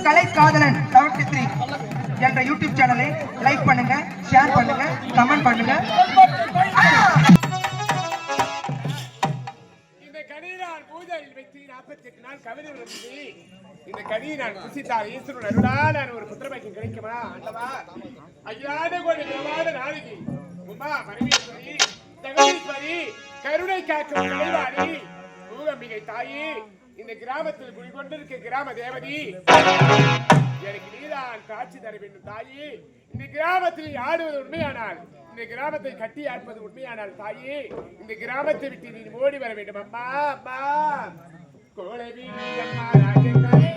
கலை காதலன் 73 என்ற யூடியூப் சேனலை லைக் பண்ணுங்க, ஷேர் பண்ணுங்க, கமெண்ட் பண்ணுங்க. இந்த கனியை நான் பூஜையில் வைத்து 48 நாள் கவிதை விரும்பி இந்த கனியை நான் புசித்தால் ஈஸ்வரன் அருளால் நான் ஒரு புத்திரபாக்கியம் கிடைக்குமா? அல்லவா அகிலாத கோடி பிரமாத நாளிகை உமா பரமேஸ்வரி ஜெகதீஸ்வரி கருணை காக்கும் கலைவாணி மூகம்பிகை தாயி இந்த கிராமத்தில் குடிகொண்டிருக்க கிராம தேவதி எனக்கு நீதான் காட்சி தர வேண்டும் தாயி. இந்த கிராமத்தில் ஆடுவது உண்மையானால், இந்த கிராமத்தை கட்டி ஆட்பது உண்மையானால் தாயி, இந்த கிராமத்தை விட்டு நீ ஓடி வர வேண்டும். அம்மா அம்மா கோலவி அம்மா ராஜேந்திரே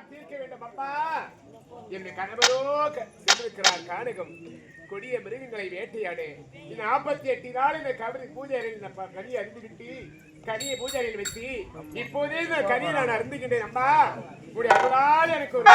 எல்லாம் தீர்க்க வேண்டும் அப்பா. என்னுடைய கணவரோ சென்றிருக்கிறார் கானகம். கொடிய மிருகங்களை வேட்டையாடு. 48 நாள் இந்த கபடி பூஜை அறையில் கனியை அருந்துகிட்டு கனியை பூஜை அறையில் வைத்து இப்போதே இந்த கனியை நான் அருந்துகின்றேன் அம்மா. உடைய அருளால் எனக்கு ஒரு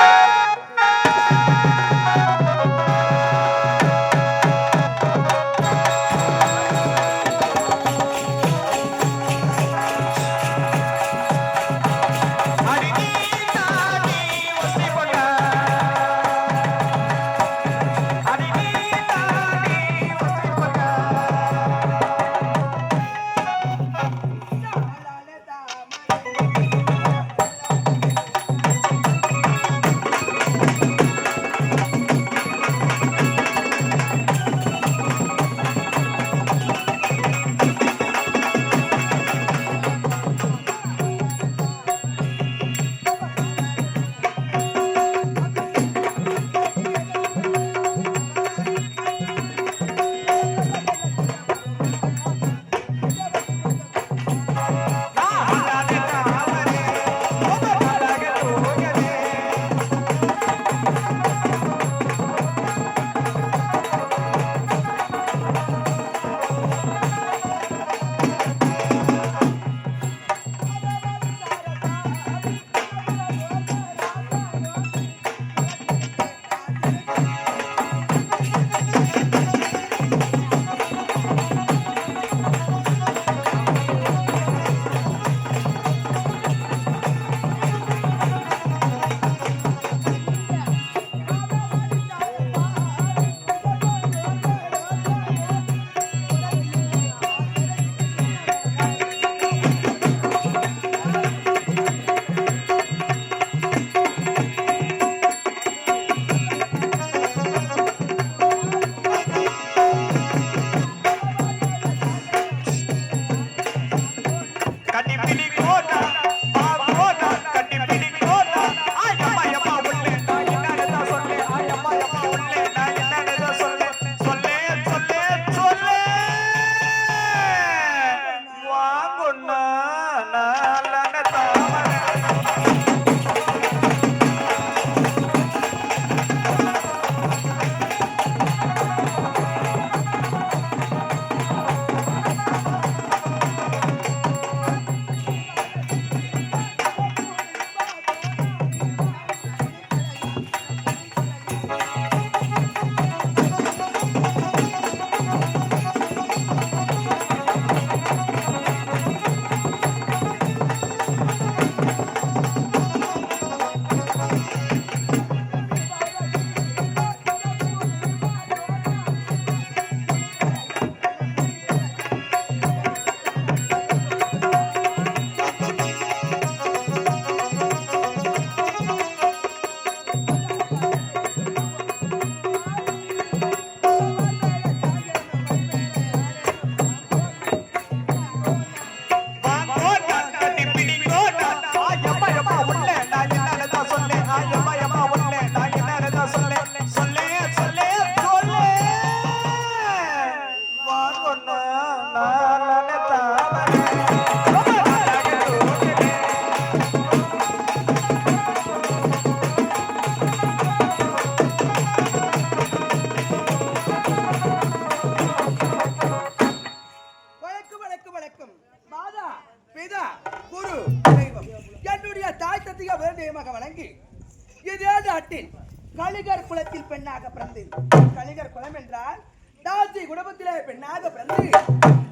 கலிகர் குலத்தில் பெண்ணாக பிறந்தேன். கலிகர் குலம் என்றால் தாசி குடும்பத்திலே பெண்ணாக பிறந்து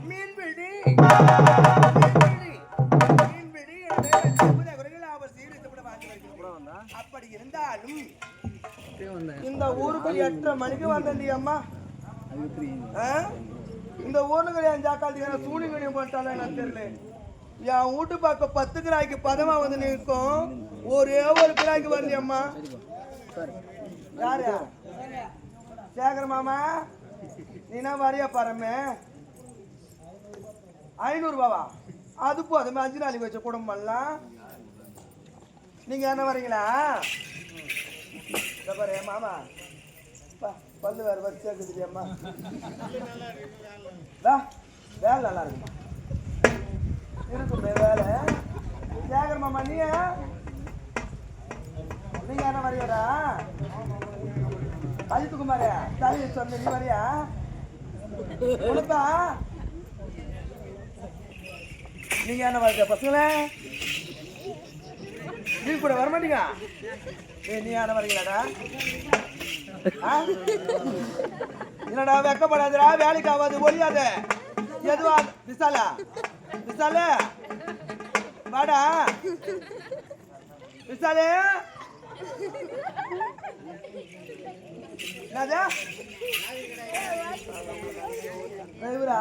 மீன்பிடி அப்படி இருந்தாலும் இந்த ஊருக்கு 8:30 மணிக்கு வந்தேன் அம்மா. இந்த ஊருக்கு ஜாக்கால் சூனிகடி போட்டாலும் எனக்கு தெரியல. என் வீட்டு பார்க்க 10 கிராய்க்கு பதமா வந்து நிற்கும், ஒரே ஒரு கிராய்க்கு வரலையே அம்மா. யாரு சேகர் மாமா, நீனா வரையா பாருமே 500 ரூபாவா? அது போதுமே, 5 நாளைக்கு வச்ச குடும்பம்லாம். நீங்க என்ன வரீங்களா? பாரு மாமா, பல்லு வேற வச்சு சேர்க்குதுடியம்மா. வேலை நல்லா இருக்குமா இருக்குமே வேலை. சேகர் மாமா, நீ நீங்க என்ன வரையடா அஜித்குமார் தலையை சொன்ன நீ வரையா உனக்கா நீங்க என்ன வரையா பசங்களே நீங்க கூட வரமாட்டீங்க நீ என்ன வரீங்களாடா என்னடா வெக்கப்படாதுடா வேலைக்கு ஆகாது ஒழியாத எதுவா விசாலா விசால வாடா விசாலே இவரா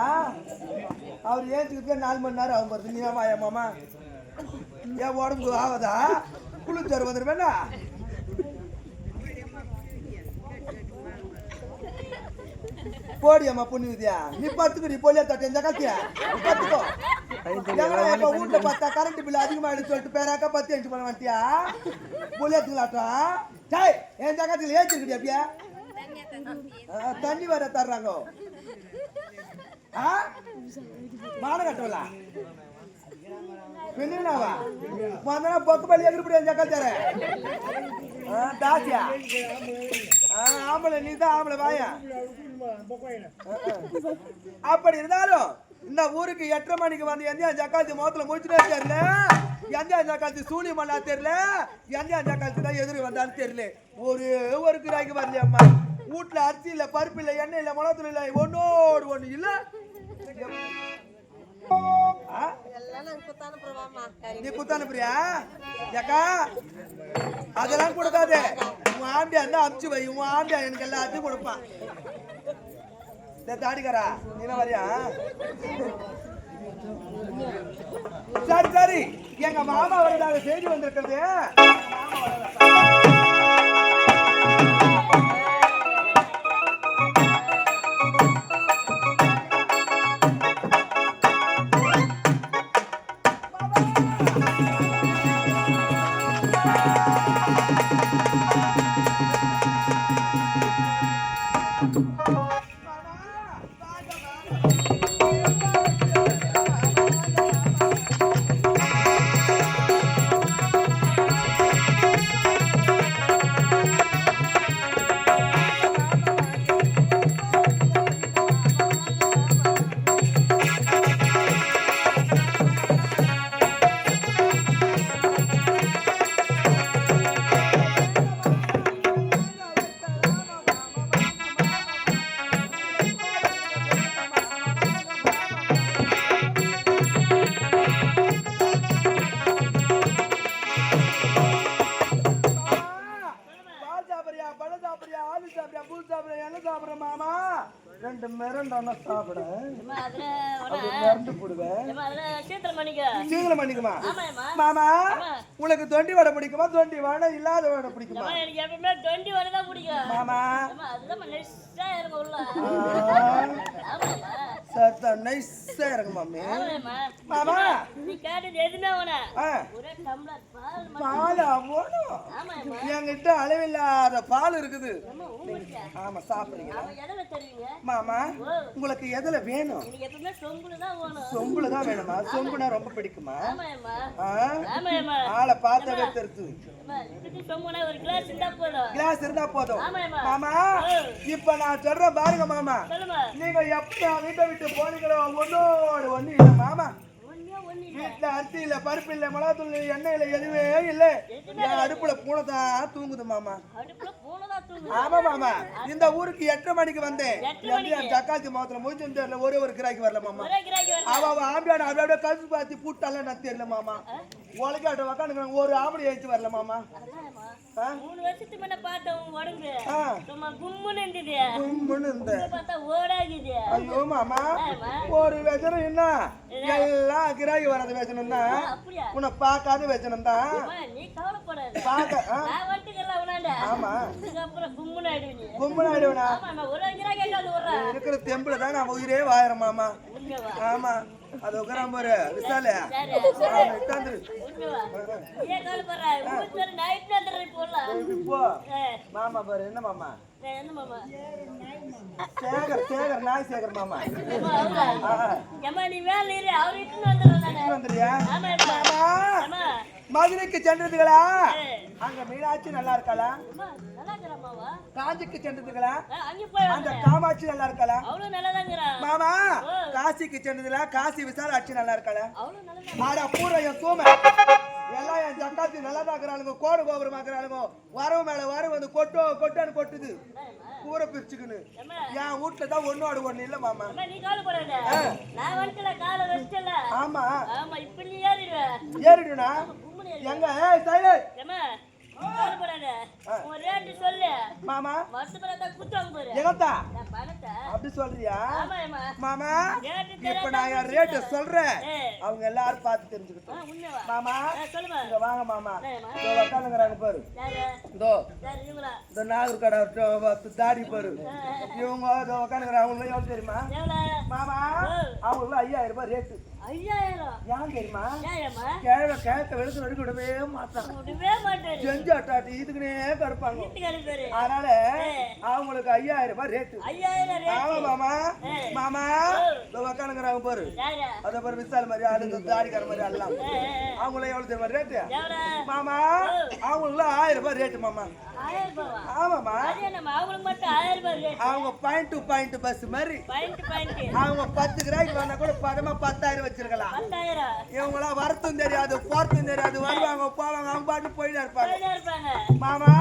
அவர் ஏற்றுக்கிட்டு 4 மணி நேரம் ஆகும் பாருது நீ ஆமாயா மாமா ஏன் உடம்பு ஆகாதா குளிச்சாரு வந்துருவேண்ணா போடியம்மா பொண்ணு விதியா நீ பத்துக்கு நீ போலியா தட்டு எந்த காத்தியா பத்துக்கோ இப்ப வீட்டுல பார்த்தா கரண்ட் பில் அதிகமாயிடுச்சு சொல்லிட்டு பேராக்கா 10 இன்ச்சு பண்ண மாட்டியா போலியாத்துக்கலாட்டா சாய் என் ஜாக்கத்துல ஏற்றிருக்கியா அப்படியா தண்ணி வர தர்றாங்க மான கட்டவலா பெண்ணாவா வந்தனா பொக்கு பள்ளி எகிரிப்படி என் ஜாக்கத்தார தாசியா ஆம்பளை நீ தான் ஆம்பளை வாயா அப்படி இருந்தாலும் இந்த ஊருக்கு 8:30 மணிக்கு வந்து எந்த ஜக்காத்தி முகத்துல முடிச்சுட்டே தெரியல எந்த ஜக்காத்தி சூனி மண்ணா தெரியல எந்த ஜக்காத்தி தான் எதிரி வந்தாலும் தெரியல ஒரு கிராய்க்கு வரலையம்மா வீட்டுல அரிசி இல்ல பருப்பு இல்ல எண்ணெய் இல்ல மிளகுத்தூள் இல்ல ஒன்னோடு ஒண்ணு இல்ல நீ குத்தானுப்பியா ஏக்கா அதெல்லாம் கொடுக்காது உன் ஆம்பியா இருந்தா அமிச்சு வை உன் ஆம்பியா எனக்கு எல்லாத்தையும் கொடுப்பான் தாடிக்காரா நீ வரியா சரி சரி எங்க மாமா வரதாக செய்தி வந்திருக்கிறது மாமா உனக்கு தொண்டி வடை பிடிக்குமா தொண்டி வடை இல்லாத வடை பிடிக்குமா மாமா நைஸா இறங்கு மாமி மாமா பால் என்கிட்ட அளவில்லாத பால் இருக்குது ஆமா சாப்பிடுறீங்க மாமா உங்களுக்கு எதுல வேணும் சொம்புலதான் வேணுமா சொம்புனா ரொம்ப பிடிக்குமா ஆளை பார்த்த வைத்திருக்கு கிளாஸ் இருந்தா போதும் மாமா இப்ப நான் சொல்றேன் பாருங்க மாமா நீங்க எப்ப வீட்டை விட்டு போனீங்களோ ஒன்னோடு ஒண்ணு இல்ல மாமா வீட்டுல அரிசி இல்ல பருப்பு இல்ல மிளகாத்தூள் எண்ணெய் இல்ல எதுவே இல்ல என் அடுப்புல பூனைதான் தூங்குது மாமா ஆமா மாமா இந்த ஊருக்கு 8:30 மணிக்கு வந்தேன் ஜக்காத்தி மாத்திரம் முடிச்சு தெரியல ஒரு கிராய்க்கு வரல மாமா அவ ஆம்பியாட அப்படியே கழுத்து பாத்தி பூட்டால நான் தெரியல மாமா உலகாட்ட உக்காந்துக்கிறாங்க ஒரு ஆம்பளை ஏச்சு வரல மாமா 3 வருஷத்துக்கு முன்ன பார்த்தோம் உடம்பு சும்மா கும்முன்னு இருந்தது பார்த்தா ஓடாகுது ஐயோ மாமா ஒரு வெச்சனம் என்ன எல்லாம் கிராகி வராத வெச்சனம் தான் உன்னை பார்க்காத வெச்சனம் தான் நீ கவலைப்படாத பார்க்க ஆமா கும்முன்னு ஆயிடுவீங்க கும்முன்னு ஆயிடுவா ஒரு கிராகி இருக்கிற தெம்புல தான் நான் உயிரே வாயிரம் மாமா ஆமா அது உட்காராம பாரு விசால மாமா பாரு என்ன மாமா சேகர் நாய் சேகர் மாமா நீ வேலை வந்துடுறியா மதுரைக்கு சென்றதுங்களா? அங்க மீனாட்சி நல்லா இருக்காளா? அம்மா, நல்லா இருக்கிறாமாவா? காஞ்சிக்கு சென்றதுங்களா? அங்கே போய் அந்த காமாட்சி நல்லா இருக்காளா? அவ்வளவு நல்லாதாங்கிறா. மாமா காசிக்கு சென்றதுல காசி விசாலாட்சி நல்லா இருக்காளா? அவ்வளவு நல்லதா. ஆடா பூரா என் தூமை எல்லாம் என் ஜக்காத்தி நல்லா தாக்குறாளுங்க, கோடு கோபுரம் ஆக்குறாளுங்க, வரவு மேல வரவு வந்து கொட்டான்னு கொட்டுது கூரை பிரிச்சுக்குன்னு. என் வீட்டுல தான் ஒண்ணு இல்ல மாமா. அம்மா, நீ கவலைப்படாத. நான் வந்துட்டல, காலை வச்சிட்டல. ஆமா ஆமா, இப்ப நீ ஏறிடுவ. ஏறிடுனா எங்க? ஏம்மா, நீ கவலைப்படாத. உன் ரேட்டு சொல்லு. மாமா வருஷப்படாத குத்துவாங்க பாரு. எங்கத்தா நான் பணத்தை. அப்படி சொல்றியா? ஆமாம்மா. மாமா ரேட்டு இப்ப நான் என் ரேட்டு சொல்றேன், ஏ, அவங்க எல்லாரும் பார்த்து தெரிஞ்சுக்கிட்டோம். உண்மைவா? மாமா சொல்லுமா. இங்க வாங்க மாமா. ஏம்மா. இதோ உட்காந்துங்கிறாங்க பாரு. யாரு? இதோ யாரு இவங்களா? இந்த நாகர் கடை தாடி பாரு. இவங்க இதோ உட்காந்துங்கிறாங்க. அவங்க எவ்வளவு தெரியுமா எவ்வளவு? மாமா? அவங்களுக்கு 5000 ரூபாய் ரேட்டு. 5000. ஏன் தெரியுமா? ஏம்மா? கேட்க வெளுத்து நடுக்க விடவே மாட்டாங்க. விடவே மாட்டேன். செஞ்சு அட்டாட்டி இதுக்குன்னே கடுப்பாங்க. வீட்டுக்காரி பேரு. அதனால அவங்களுக்கு 5000 ரூபாய் ரேட்டு. 5000 ரேட்டு. ஆமா மாமா. மாமா இதோ உட்காந்துங்கிறாங்க பாரு. யாரு? அத பாரு விசால் மாதிரி ஆளுங்க தாடிக்கார மாதிரி எல்லாம். அவங்களுக்கு எவ்வளவு தெரியுமா ரேட்டு? எவ்வளவு? மாமா அவங்களுக்கு 1000 ரூபாய் ரேட்டு மாமா. 1000 ரூபாவா? ஆமாமா. அது என்னம்மா, அவங்களுக்கு மட்டும் 1000 ரூபாய் ரேட்டு. அவங்க பாயிண்ட் டு பாயிண்ட் பஸ் மாதிரி. பாயிண்ட். அவங்க 10 கிராய்க்கு வந்தா கூட பதமா 10,000 வச்சிருக்கலாம். 10,000. இவங்களாம் வரத்தும் தெரியாது போறதும் தெரியாது, வருவாங்க போவாங்க, அவங்க பாட்டு போயிட்டு இருப்பாங்க. போயிட்டே இருப்பாங்க. மாமா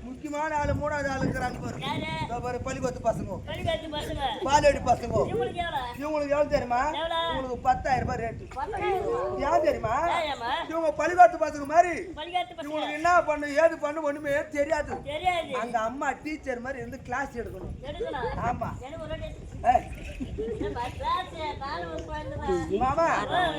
முக்கியமான ஆளு 3வது ஆளுங்கிறாங்க பாரு. யாரு? இதோ பாரு பள்ளிக்கூத்து பசங்க, பள்ளிக்கூடத்து பசங்க. பாலடி பசங்க. இவங்களுக்கு எவ்வளவு? இவங்களுக்கு எவ்வளவு தெரியுமா? எவ்வளவு? இவங்களுக்கு 10,000 ரூபாய் ரேட்டு. 10,000 ரூபாய். ஏன் தெரியுமா? ஏம்மா? இவங்க பள்ளிக்கூத்து பசங்க மாதிரி பள்ளிக்கூடத்து பசங்க. இவங்களுக்கு என்ன பண்ணு ஏது பண்ணு ஒண்ணுமே தெரியாது. தெரியாது. அங்க அம்மா டீச்சர் மாதிரி இருந்து கிளாஸ் எடுக்கணும். எடுக்கணும். ஆமா. எனக்கு ஒரு வாட்டி ஏய், என்னப்பா, கிளாஸ் காலை ஒரு குழந்தை. மாமா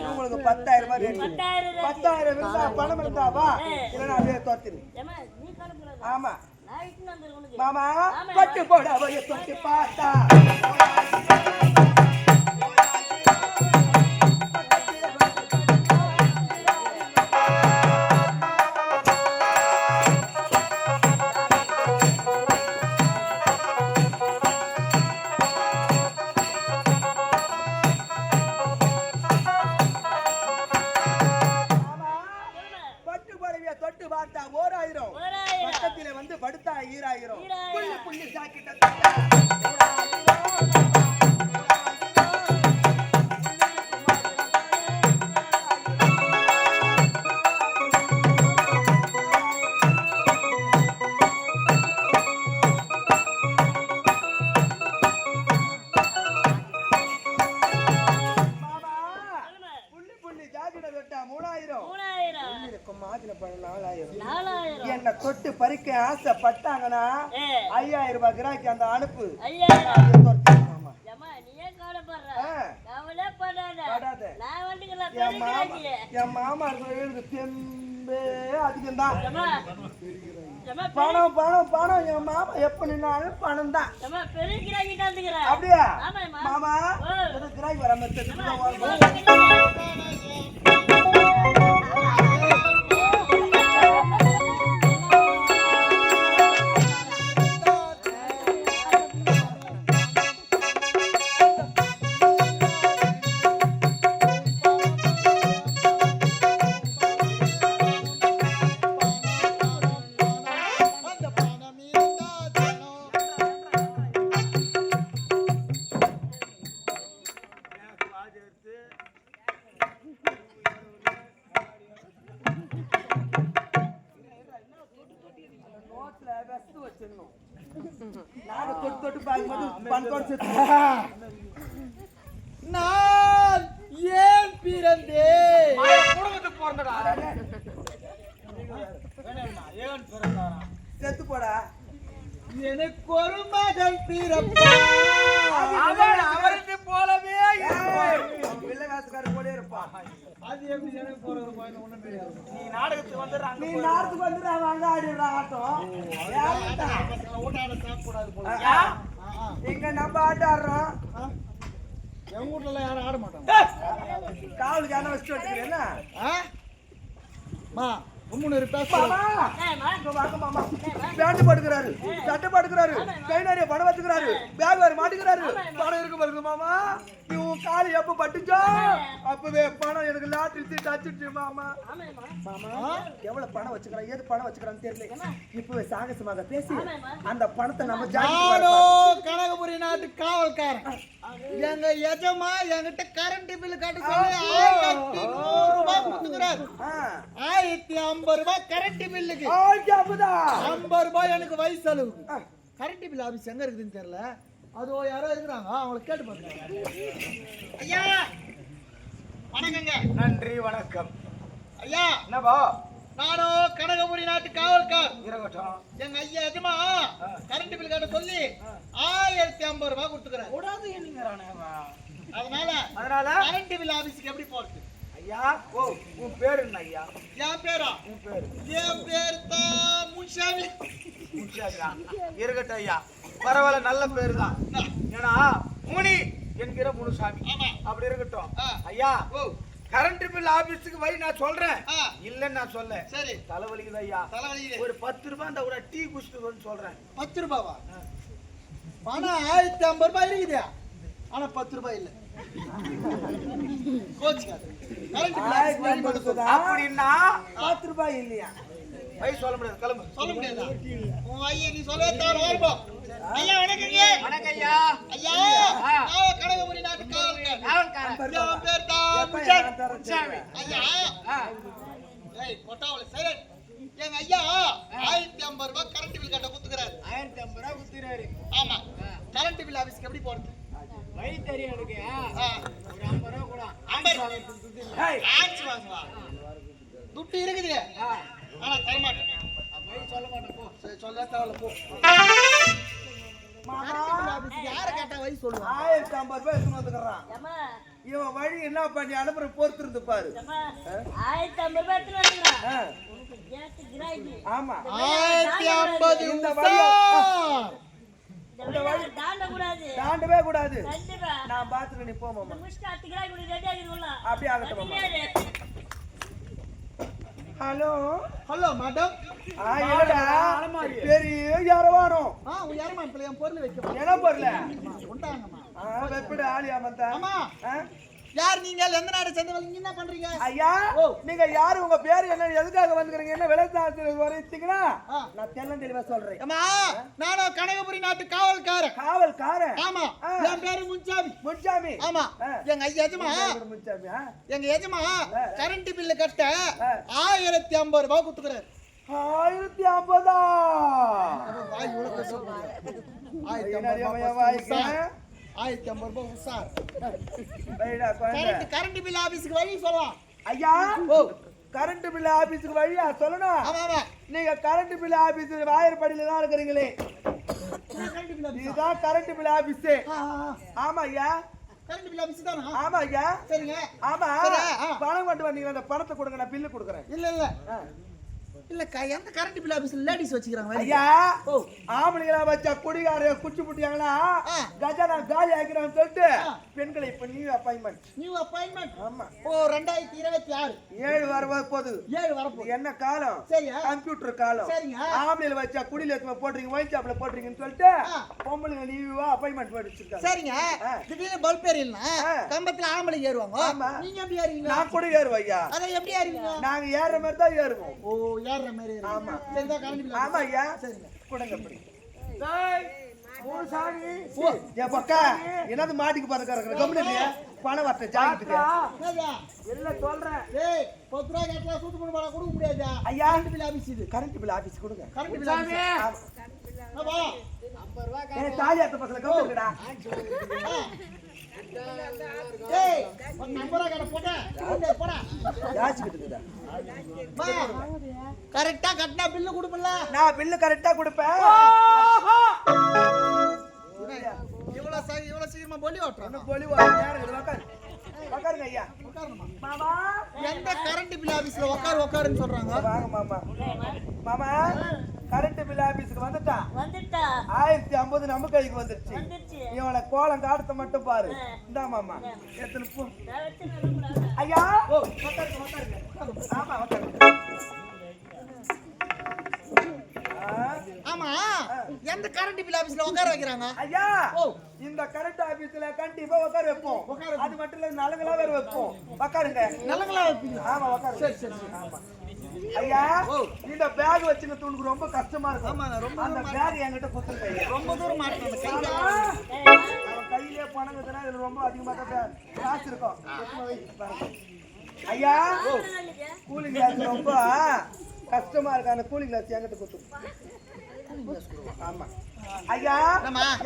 இவங்களுக்கு 10,000 ரூபாய் ரேட்டு. 10,000 ரேட்டு. 10,000 இருந்தா பணம் இருந்தா வா, இல்லைன்னா அப்படியே தோத்திரு. ஏம்மா, நீ கணக்குறாத. ஆமா நான் இட்டுன்னு வந்துடுறேன் உனக்கு. மாமா ஆமா. பட்டு போட போய் தொட்டு பார்த்தா பட்டு புடவைய தொட்டு பார்த்தா 1000, 1000. பக்கத்திலே வந்து படுத்தா 2000. 2000. புள்ளி புள்ளி ஜாக்கெட்ட தொட்டா புள்ளி புள்ளி ஜாக்கெட்ட தொட்டா 3000. 3000. இருக்கும் மாதுளை பழம் 4000. 4000. என்ன தொட்டு பறிக்க ஆசைப்பட்டாங்கன்னா ஏ, 5000 ரூபாய் கிராக்கி அந்த அனுப்பு. 5000. அப்படியே துரத்திடு மாமா. ஏம்மா, நீ ஏன் கவலைப்படுற? ஆ, கவலை படாத. படாத. நான் வந்துக்கலாம், என் மாமா பெருகிறாக்கியே. என் மாமா இருக்கிற தெம்பே அதிகம்தான். ஏம்மா, ஏம்மா, பணம் பணம் பணம் என் மாமா எப்ப நின்னாலும் பணம் தான். ஏம்மா, பெருகிறாக்கிட்டு வந்துக்கிறேன். அப்படியா ஆமாம்மா. மாமா? ஓ. ஒரு கிராக்கி வர மாதிரி தெரியுது. ஏம்மா, நீ வாங்கிக்கிட்டு. நோட்ல வெஸ்ட் வச்சிடணும். நாங்க தொட்டு தொட்டு பார்க்கும்போது பணத்தோட சேர்த்து நான் ஏன் பிறந்தேன்? குடும்பத்துக்கு பிறந்தடா. செத்து போடா. எனக்கு ஒரு மகன் பிறப்பான். அவன் அவருக்கு போலவே வில்லகாசுக்காரர் போலே இருப்பான். அது எப்படி எனக்கு போறது ஒண்ணும் தெரியாது. நீ நாடகத்துக்கு வந்துடுறாங்க. நீ நாட்டுக்கு வந்து அவங்க ஆடிடுற ஆட்டம். ஊட்டாட சாப்பிடாது போல. இங்க நம்ம ஆட்ட ஆடுறோம். எங்க வீட்டுல எல்லாம் யாரும் ஆட மாட்டாங்க. காவலுக்கு யாரும் வச்சுட்டு வச்சுக்கிறேன். மா உம்முன்னு பேச மாமா என்னம்மா? இங்க வாங்க மாமா என்னம்மா? பேண்ட் போட்டுக்கிறாரு சட்டை போட்டுக்கிறாரு கை நிறைய பணம் வச்சுக்கிறாரு பேக் வேற மாட்டிக்கிறாரு பணம் இருக்கு பாருங்க மாமா நீ உன் காலு எப்ப பட்டுச்சோ அப்பவே பணம் எனக்கு லாட்டரி சீட் அடிச்சிடுச்சு மாமா ஆமாம்மா. மாமா எவ்வளவு பணம் வச்சுக்கிறான் ஏது பணம் வச்சுக்கிறான்னு தெரியல இப்பவே சாகசமாக பேசி ஆமாம்மா. அந்த பணத்தை நம்ம நானோ கனகபுரி நாட்டு காவல்காரன் எங்க எஜமா என்கிட்ட கரண்ட் பில் கட்ட சொல்லி 1100 ரூபாய் கொடுத்துக்கிறாரு 1050 ரூபாய் கரண்ட் பில்லுக்கு 50 ரூபாய் எனக்கு வயசு செலவுக்கு கரண்ட் பில் ஆபீஸ் எங்க இருக்குதுன்னு தெரியல அதோ யாரோ இருக்கிறாங்க அவங்கள கேட்டு பாருங்க ஐயா வணக்கங்க நன்றி வணக்கம் ஐயா என்னப்பா நானோ கனகபுரி நாட்டு காவல்கார் இருக்கட்டும் எங்க ஐயா எஜமா கரண்ட் பில் கட்ட சொல்லி 1050 ரூபாய் கொடுத்துக்கிறாரு கூடாது என்னங்கிறானே அதனால கரண்ட் பில் ஆபீஸ்க்கு எப்படி போறது ஐயா ஓ உன் பேரு என்ன ஐயா என் பேரா உன் பேரு என் பேர் தான் முன்சாமி இருக்கட்டும் ஐயா பரவாயில்ல நல்ல பேரு தான் ஏன்னா முனி என்கிற முனுசாமி அப்படி இருக்கட்டும் ஐயா கரண்ட் பில் ஆபீஸுக்கு வழி நான் சொல்றேன் இல்லன்னு நான் சொல்ல சரி தலைவலிக்குது ஐயா தலைவலி ஒரு 10 ரூபாய் அந்த கூட டீ குடிச்சிட்டு வந்து சொல்றேன் 10 ரூபாவா பணம் 1050 ரூபாய் இருக்குது ஆனா 10 ரூபாய் இல்ல கோச்சுக்காது கரண்ட் பில் ஆபீஸ் வழி மட்டும் அப்படின்னா 10 ரூபாய் இல்லையா வழி சொல்ல முடியாது கிளம்பு சொல்ல முடியாதா உன் ஐயா நீ சொல்லவே தவிர வாய்ப்போ ஐயா வணக்கங்க வணக்கம் ஐயா ஐயா நான் கனகபுரி நாட்டு காவல்காரன் என் பேர் தான் முன்சாமி ஐயா ஏய் பொட்டாவல சரி எங்க ஐயா 1050 ரூபாய் கரண்ட் பில் கட்ட குத்துறாரு 1050 ரூபாய் குத்துறாரு ஆமா கரண்ட் பில் ஆபீஸ்க்கு எப்படி போறது வழி தெரியும் எனக்கு ஒரு 50 ரூபாய் கூட 50 ஆச்சு வாங்குவா துட்டு இருக்குது ஆனா தர மாட்டேன் வழி சொல்ல மாட்டேன் போ சரி சொல்ல தேவல போ யார கேட்டா வழி சொல்லுவா 1050 ரூபாய் எடுத்து வந்துக்கறான் ஏம்மா, இவன் வழி என்ன பண்ணி அனுப்புற பொறுத்து இருந்து பாரு ஏம்மா, 1050 ரூபாய் எடுத்துட்டு வந்துடுறேன். உனக்கு ஜாஸ்தி கிராக்கி. ஆமா 1050 இந்த உசார். இந்த வழி தாண்டக்கூடாது. தாண்டவே கூடாது கண்டிப்பா. நான் பாத்துட்டு நீ போ மாமா இந்த முடிச்சுட்டு 10 கிராக்கி உனக்கு ரெடி ஆகிடும்ல. அப்படியே ஆகட்டும் மாமா தெரியாது. ஹலோ ஹலோ மேடம் இல்லடா பெரிய யாரவானோ உன் யாரமா இப்ப என் பொருள் வைக்க என்ன பொருள உண்டாங்கம்மா வெப்படி ஆலியா மந்தா அம்மா யார் நீங்க எந்த நாடு சேர்ந்தவங்க நீங்க என்ன பண்றீங்க ஐயா நீங்க யாரு உங்க பேரு என்ன எதுக்காக வந்துக்கிறீங்க என்ன விளையாட்டு வரீங்களா நான் தெல்லம் தெளிவா சொல்றேன் அம்மா நானும் கனகபுரி நாட்டு காவல்காரன் காவல்காரன் ஆமா என் பேரு முன்சாமி முன்சாமி ஆமா எங்க எஜமா முன்சாமி எங்க எஜமா கரண்ட் பில்லு கட்ட 1050 ரூபாய் குடுத்துக்கிறாரு 1050 வாய் உலக சொல்றேன் 1050 ரூபாய் உசார் கரண்ட் பில் ஆபீஸ்க்கு வழி சொல்லலாம் ஐயா கரண்ட் பில் ஆபீஸ்க்கு வழியா சொல்லணும் ஆமா நீங்க கரண்ட் பில் ஆபீஸ் வாயர்படியில தான் இருக்கிறீங்களே இதுதான் கரண்ட் பில் ஆபீஸ் ஆமா ஐயா கரண்ட் பில் ஆபீஸ் தானா ஆமா ஐயா சரிங்க ஆமா பணம் கொண்டு வந்தீங்க அந்த பணத்தை கொடுங்க நான் பில்லு கொடுக்குறேன் இல்ல எந்த கரண்ட் பில் ஆபீஸ்ல லேடிஸ் வச்சுக்கிறாங்க ஐயா ஆம்பளைங்களா வச்சா குடிகார குச்சி புட்டியாங்களா கஜானா காலி ஆக்கிறான்னு சொல்லிட்டு பெண்களை இப்ப நியூ அப்பாயின்மெண்ட் ஆமா ஓ 2026 7 வர போகுது 7 வரப்போகுது என்ன காலம் சரியா கம்ப்யூட்டர் காலம் சரிங்க ஆம்பளைல வச்சா குடியில எடுத்து போடுறீங்க ஒயின் ஷாப்ல போடுறீங்கன்னு சொல்லிட்டு பொம்பளைங்க நியூவா அப்பாயின்மெண்ட் போட்டுருக்காங்க சரிங்க திடீர்னு பல்ப் ஏறினா கம்பத்துல ஆம்பளை ஏறுவாங்க நீங்க எப்படி ஏறுவீங்க நான் கூட ஏறுவேன் ஐயா அத எப்படி ஏறுவீங்க நாங்க ஏறுற மாதிரி தான் ஏறுவோம் ஓ ஏறுற மாதிரி ஆமா சரிதா கரண்ட் பில் ஆமா ஐயா சரிங்க கொடுங்க அப்படி என்னது மாட்டிக்கு பாருங்க கம்பெனி பணம் வரட்ட ஜாக்கிட்டுங்க இல்ல சொல்றேன் ஏய் 10 ரூபாய் கேட்டா சூத்து பண்ண போற கொடுக்க முடியாது ஐயா கரண்ட் பில் ஆபீஸ் இது கரண்ட் பில் ஆபீஸ் கொடுங்க கரண்ட் பில் ஆபீஸ் வா 50 ரூபாய் ஏய் தாலியாத்த பசங்க கம்பெனிடா ஏய் ஒரு நம்பரா கட போடா யாச்சிக்கிட்டுடா கரெக்ட்டா கட்டனா பில் கொடுப்பல நான் பில் கரெக்ட்டா கொடுப்பேன் இவ்வளவு சீக்கிரமா பொலி ஓட்றோம் பொலி ஓட்றோம் உட்காருங்க ஐயா மாமா எந்த கரண்ட் பில் ஆபீஸ்ல உட்காருன்னு சொல்றாங்க வாங்க மாமா மாமா கரண்ட் பில் ஆபீஸ்க்கு வந்துட்டா 1050 நம்ம கைக்கு வந்துருச்சு இவனை கோலம் காட்டத்தை மட்டும் பாரு இந்தா மாமா எத்தனை போ ஐயா உட்காருங்க ஆமா உட்காருங்க எந்த கரண்ட் பில் ஆபீஸ்ல உட்கார வைக்கிறாங்க? ஐயா ஓ இந்த கரண்ட் ஆபீஸ்ல கண்டிப்பா உட்கார வைப்போம். அது மட்டும் இல்ல நலங்களா வேற வைப்போம். உட்காருங்க. நல்லங்களா வைப்பீங்களா? ஆமா உட்காருங்க. சரி சரி சரி. ஆமா ஐயா இந்த பேக் வச்சுங்க தூணுக்கு ரொம்ப கஷ்டமா இருக்கும். ஆமாங்க ரொம்ப அந்த பேக் என்கிட்ட கொடுத்துருங்க ஐயா. ரொம்ப தூரம் மாட்டேன் அந்த கையில. அவன் கையிலே பணம் கட்டினா இதுல ரொம்ப அதிகமா காசு இருக்கும். ஐயா கூலிங் கிளாஸ் ரொம்ப கஷ்டமா இருக்கு. அந்த கூலிங் கிளாஸ் என்கிட்ட கொடுத்துருங்க. ஆமா ஐயா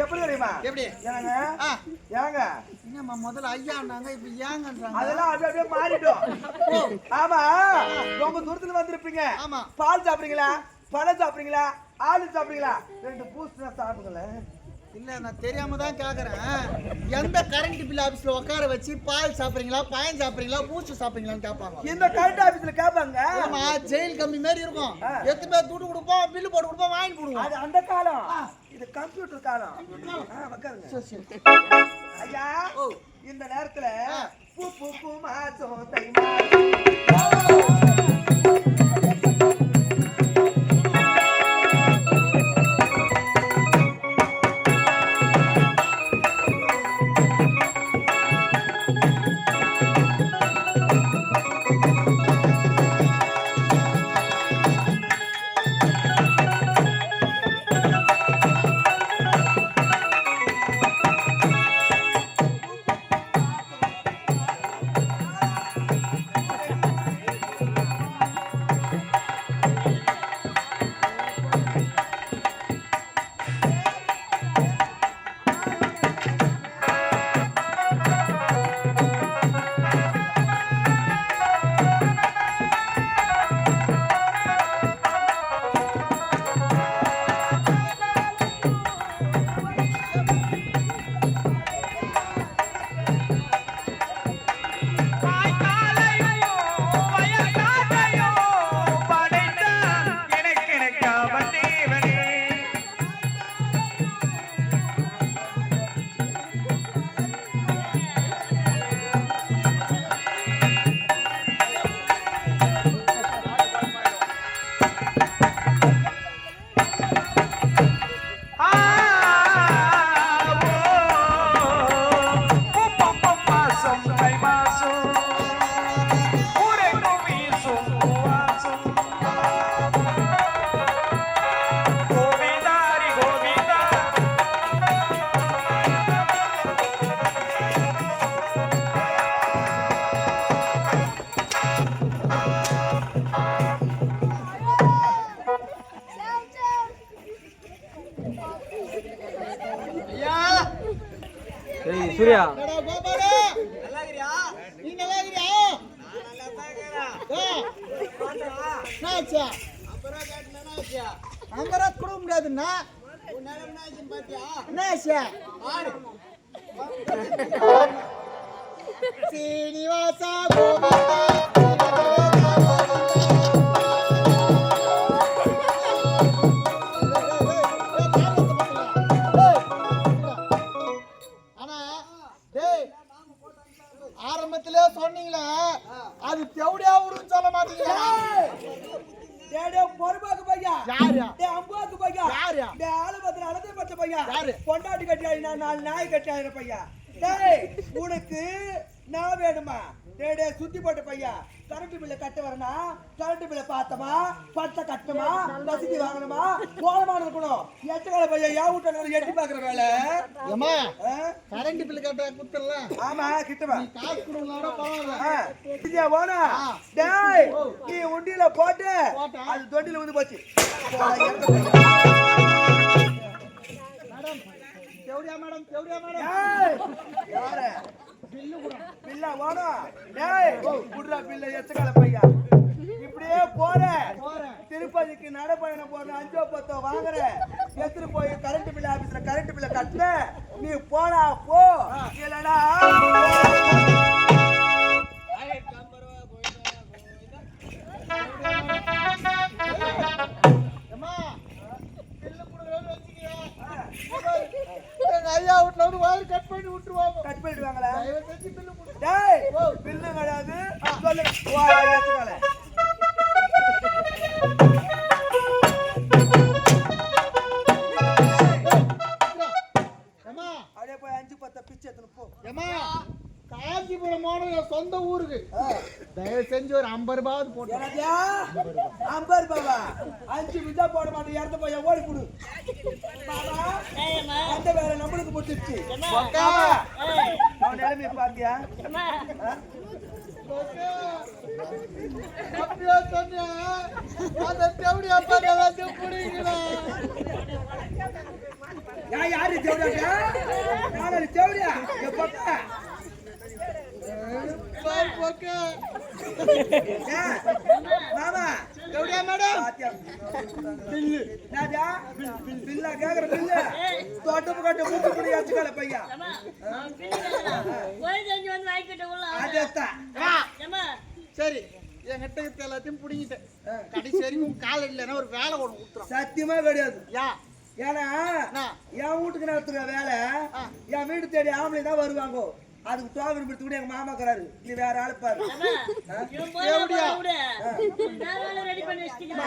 எப்படி தெரியுமா? எப்படி ஏங்க ஏங்க என்னம்மா முதல்ல ஐயாண்டாங்க இப்ப ஏங்கன்றாங்க? அதெல்லாம் அப்படியே மாறிட்டோம். ஆமா ரொம்ப தூரத்துல வந்திருப்பீங்க. ஆமா பால் சாப்பிடுறீங்களா, பழம் சாப்பிடுறீங்களா, ஆளு சாப்பிடுறீங்களா? 2 பூஸ்ட் சாப்பிடுங்களேன். இல்ல நான் தெரியாம தான் கேக்குறேன். எந்த கரண்ட் பில் ஆபீஸ்ல உட்கார வச்சு பால் சாப்பிடுறீங்களா, பழம் சாப்பிடுறீங்களா, பூச்சி சாப்பிடுறீங்களான்னு கேட்பாங்க. இந்த கரண்ட் ஆபீஸ்ல கேட்பாங்க. ஆமா ஜெயில் கம்பி மாதிரி இருக்கும். எத்தனை பேர் துட்டு கொடுப்போம், பில்லு போட்டு கொடுப்போம், வாங்கி போடுவோம். அது அந்த காலம். இது கம்ப்யூட்டர் காலம். உட்காருங்க. சரி சரி. ஐயா இந்த நேரத்துல பூ பூ பூ மாசம் தை மாசம் சூர்யா கோபாலு நல்லா இருக்கறியா? நீ நல்லா இருக்கறியா? நான் நல்லா இருக்கறேன். நாச்சா அப்புறம் கேட்டனா நாச்சா அங்கரா குட முடியாதுன்னா உன் நேரம் நாச்சின் பாத்தியா? நாச்சா ஆறு சீனிவாசா கோபாலா ஆரம்பத்திலே சொன்னீங்களா அது தெவடியா விடுன்னு சொல்ல மாட்டீங்களா? டேடே பொறுப்பாக்கு பையா. யாரு? டே அம்பாக்கு பையா. யாரு? டே ஆளு பத்திர அலதே பச்ச பையா. யாரு? பொண்டாட்டி கட்டியாயினா 4 நாய் கட்டியாயிர பையா. டேய் உனக்கு நான் வேணுமா? டேடே சுத்தி போட்ட பையா. கரண்ட் பில்ல கட்ட வரனா, கரண்ட் பில்ல பார்த்தமா, பத்த கட்டமா, ரசீது வாங்கணுமா, போனமான இருக்கணும். எட்டகால பையா யா ஊட்டன எட்டி பாக்குற வேலை. ஏமா கரண்ட் பில் கட்ட குத்துறல. ஆமா கிட்டமா. நீ காசு குடுங்கறத பரவாயில்லை. இங்க வாடா. டேய் நீ உண்டில போட்டு அது தொண்டில வந்து போச்சு. மேடம் தேவடியா மேடம். ஏய் யாரே பில்லு குடு. பில்ல வாடா. டேய் குடுறா பில்ல எத்தகால பையா. இப்படியே போறேன். திருப்பதிக்கு நடைபயணம் போறேன். 5-10 வாங்குறேன். எடுத்து போய் கரண்ட் பில் ஆபீஸ்ல கரண்ட் பில்ல கட்டுன. நீ போடா போ. இல்லடா ஐயா வீட்டுல வந்து வயர் கட் பண்ணி விட்டுருவாங்க. கட் பண்ணிடுவாங்களா? டேய் பில்லு கிடையாது. சொல்லு வா ஏத்துக்கல. ஒரு 50 ரூபாவது போட்டு எனக்கா 50 ரூபாவா 5 விட்டா போட மாட்டேன் இறந்து போய் ஓடி கொடு மாமா ஏய்மா அந்த வேலை நம்மளுக்கு போட்டுச்சு ஏம்மா ஏய் அவன் நிலைமையை பாத்தியா அம்மா அப்படியே சொன்னா அந்த தேவடி அப்பா எல்லாத்தையும் புடிங்கடா யாரு தேவடியா நானே தேவடியா எப்பக்கா பால் போக்க மாமா தேவடியா மேடம் பாத்தியா பில்லு நாதா பில்லா கேக்குற பில்லு தோட்டப்பு கட்ட மூக்கு புடி வச்சுக்கல பையா அம்மா போய் செஞ்சு வந்து வாங்கிட்டு உள்ள அதேதான் அம்மா சரி என்கிட்ட எல்லாத்தையும் புடிங்கிட்டேன் கடைசி வரைக்கும் கால் இல்லைன்னா ஒரு வேலை ஒன்று கொடுத்துரும் சத்தியமா கிடையாது யா ஏன்னா என் வீட்டுக்கு நடத்துற வேலை என் வீடு தேடி ஆம்பளை தான் வருவாங்க அதுக்கு தோகன் பிடித்து கூட எங்க மாமா இருக்கிறாரு நீ வேற ஆளு பாரு இவன் போய் விடு நான் வேலை ரெடி பண்ணி வச்சிட்டேன்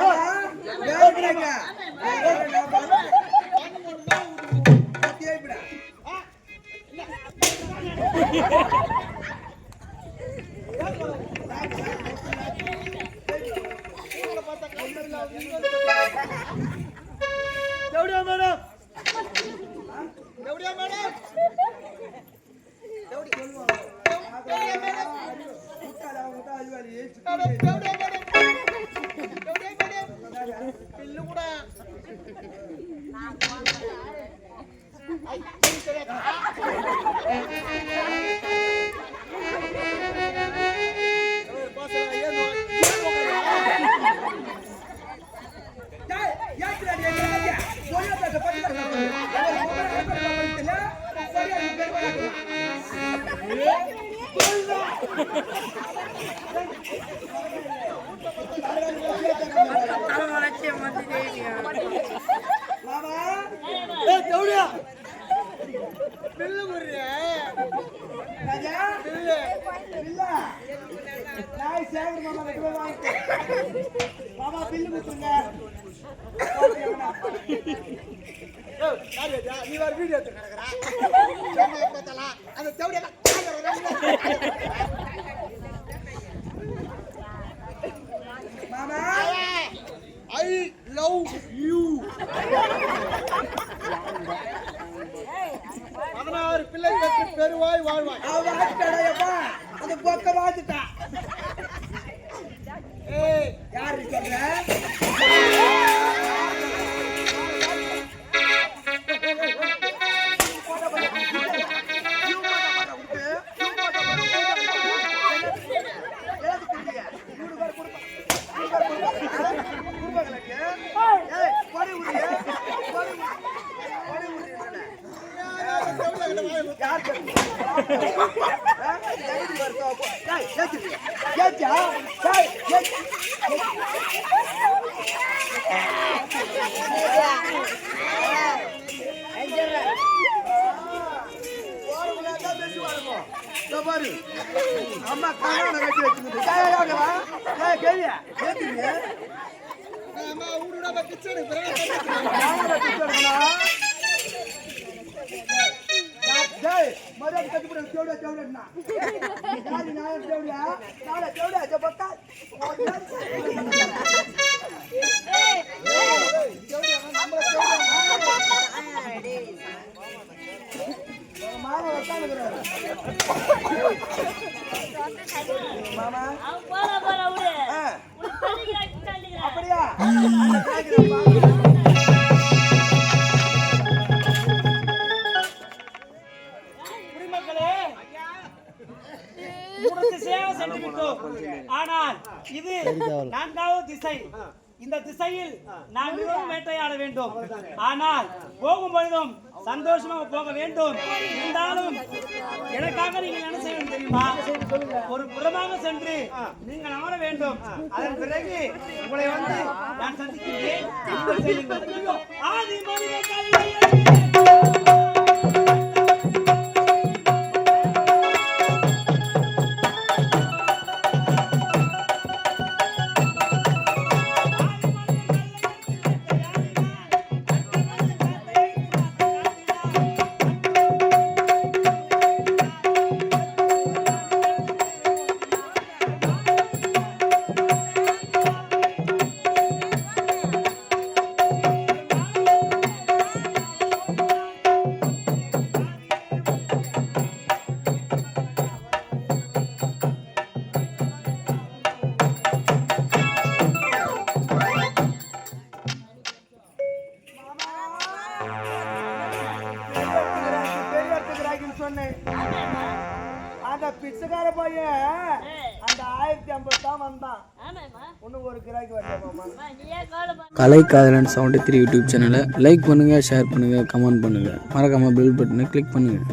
தேவடியா மேடம் தேவடியா மேடம் பில்லு கூட தேவடியா பில்லு குடுறிய மாமா பில்லு கொடுத்துருங்க நீ வேற வீடியோ எடுத்து கிடக்குறா அந்த தேவடியா மாமா ஐ லவ் யூ 16 பிள்ளை பெற்று பெருவாய் வாழ்வாய் அவன் அந்த பொக்க வாத்துட்டா ஏய் யாரு சொல்ற அம்மா காண வெட்டி வச்சுக்கிட்டு அம்மா ஊடுடா கிச்சன் மரியாதை கட்டுப்பட தேவடியா தேவடியா யாரு நான் தேவடியா நாளை தேவடியா ஜபக்கா மாமா உட்காந்துக்கிறாரு மாமா அவன் போற விடு அப்படியா குடிமக்களே மூன்று திசையாக சென்று விட்டோம். ஆனால் இது 4வது திசை. இந்த திசையில் நாம் மிகவும் வேட்டையாட வேண்டும். ஆனால் போகும் பொழுதும் சந்தோஷமாக போக வேண்டும். இருந்தாலும் எனக்காக நீங்கள் என்ன செய்ய வேண்டும் தெரியுமா? ஒரு புறமாக சென்று நீங்கள் அமர வேண்டும். அதன் பிறகு உங்களை வந்து நான் சந்திக்கிறேன். நீங்கள் செல்லுங்கள். ஆதி மனித கல்வியை சொன்னேன். அந்த பிச்சைக்கார பையன் அந்த 1050 தான் வந்தான். இன்னும் ஒரு கிராக்கி வரலாமா? கலை காதலன் 73 யூடியூப் சேனலை லைக் பண்ணுங்கள், ஷேர் பண்ணுங்கள், கமெண்ட் பண்ணுங்கள், மறக்காமல் பெல் பட்டனை கிளிக் பண்ணுங்கள்.